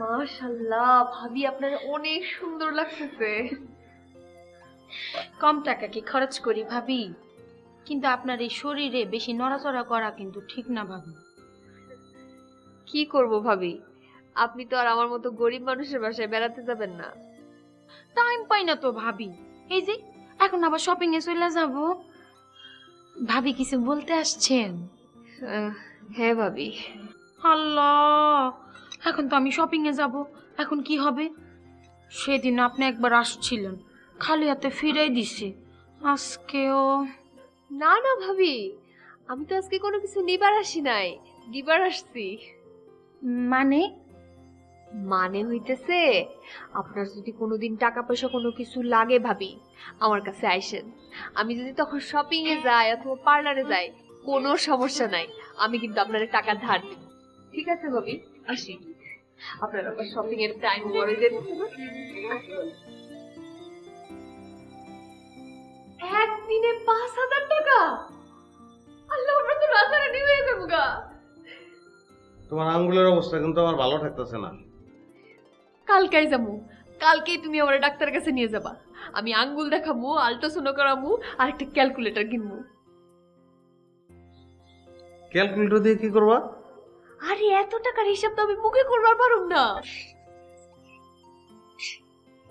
মাশাআল্লাহ ভাবি, আপনার অনেক সুন্দর লাগতেছে। কম টাকা কি খরচ করি ভাবি, কিন্তু আপনার এই শরীরে বেশি নড়াচড়া করা কিন্তু ঠিক না ভাবি। কি করব ভাবি, আপনি তো আর আমার মতো গরিব মানুষের বাসায় বেড়াতে যাবেন না। টাইম পাই না তো ভাবি। এই যে এখন আবার শপিং এ চলে যাব। ভাবি কিছু বলতে আসছেন? হ্যাঁ ভাবি। আল্লাহ, এখন তো আমি শপিং এ যাব, এখন কি হবে? সেদিন আপনি একবার আসছিলেন, খালি হাতে ফিরাই দিছি। আজকেও না না ভাবি, আমি তো আজকে কোনো কিছু নিবার আসি নাই, দিবার আসছি। মানে? মানে হইতেছে, আপনার যদি কোনোদিন টাকা পয়সা কোনো কিছু লাগে ভাবি, আমার কাছে আইসেন। আমি যদি তখন শপিং এ যাই অথবা পার্লারে যাই, কোনো সমস্যা নাই, আমি কিন্তু আপনার টাকা ধার দিব। ঠিক আছে ভাবি, আসি। আপনার আবার শপিং এর টাইম পরে দেব। একদিনে ৫,০০০ টাকা! আল্লাহ, আমরা তো রাতারাতি হয়ে যাবো গা। তোমার আঙ্গুলের অবস্থা কিন্তু আমার ভালো থাকতেছে না। কালকেই যাবো, কালকেই তুমি আমার ডাক্তারের কাছে নিয়ে যাবা। আমি আঙ্গুল দেখাবো, আল্ট্রাসাউন্ড করাবো, আর একটা ক্যালকুলেটর কিনবো। ক্যালকুলেটর দিয়ে কি করবা? আরে এত টাকার হিসাব তো আমি মুখে করবার পারুম না।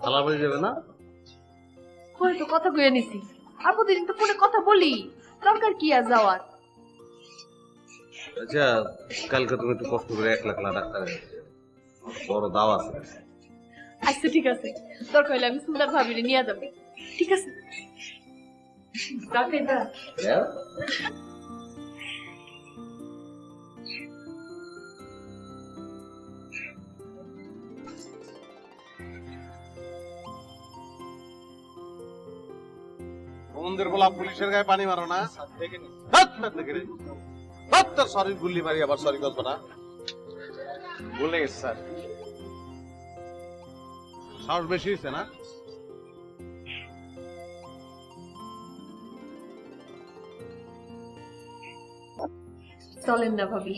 ভালো হয়ে যাবে না? হয়তো কথা কইয়া নিছি, আর প্রতিদিন তো ফোনে কথা বলি, দরকার কি আর যাওয়ার। আচ্ছা, কালকে তুমি একটু কষ্ট করে 1 লাখ ডাক্তারের বড় দাও আছে। আচ্ছা ঠিক আছে, দরকার হলে আমি সুন্দর ভাবিরে নিয়ে যাবো। ঠিক আছে, রাখে না। বন্ধুদের বলা পুলিশের গায়ে পানি মারো না। সরি গুল্লি মারি, আবার সরি করবো না। ভুলে গেছি স্যার। সাহস বেশি হয়েছে না? চলেন না ভাবি,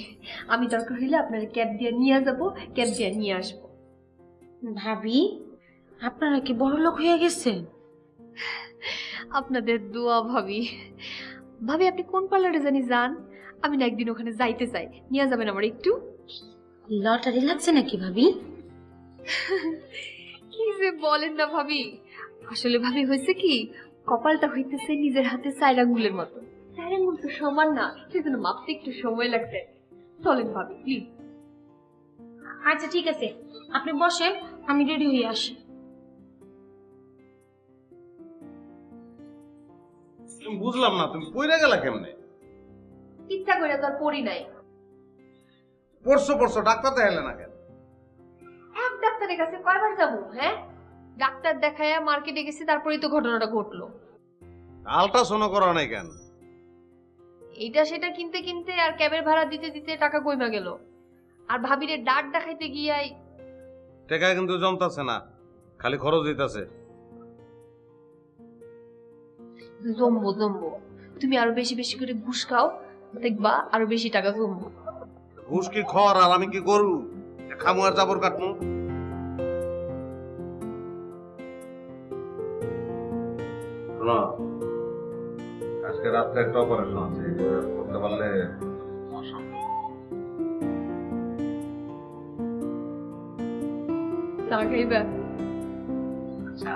আমি দরকার হইলে আপনার ক্যাব দিয়ে নিয়ে যাবো, ক্যাব দিয়ে নিয়ে আসবো। ভাবি, আপনারা কি বড় লোক হয়ে গেছেন? আপনাদের দোয়া ভাবি। ভাবি, আপনি কোন পার্লারে জানি যান, আমি না একদিন ওখানে যাইতে চাই, নিয়ে যাবেন আমার একটু? লটারি লাগছে নাকি ভাবি? কি যে বলেন না ভাবি, আসলে ভাবি হয়েছে কি, কপালটা হইতেছে নিজের হাতে 4 আঙ্গুলের মতো। 4 আঙ্গুল তো সমান না, সেজন্য মাপতে একটু সময় লাগছে। চলেন ভাবি প্লিজ। আচ্ছা ঠিক আছে, আপনি বসেন, আমি রেডি হয়ে আসি। তুমি বুঝলাম না, তুমি পইরা গেলা কেমনে? ইচ্ছা করে তো আর পড়ি নাই। পড়ছো ডাক্তার দেখাইলে না কেন? এক ডাক্তারের কাছে কয়বার যাবো? হ্যাঁ, ডাক্তার দেখায় মার্কেটে গেছি, তারপরেই তো ঘটনাটা ঘটলো। আলট্রাসাউন্ড করা নাই কেন? এইটা সেটা কিনতে কিনতে আর ক্যাবের ভাড়া দিতে দিতে টাকা কইমা গেল, আর ভাবিরে ডাক দেখাইতে গিয়াই টাকা কিন্তু জমতাছে না, খালি খরচ হইতাছে। জমবো জমবো, তুমি আরো বেশি বেশি করে ঘুষ খাও, দেখবা আরো বেশি টাকা জমবো। ঘুষ কি খর আর আমি কি গরু খামু আর জাবর কাটমু? শোনো, আজকে রাত্রে একটা অপারেশন আছে, করতে পারলে চা খাইবা? আচ্ছা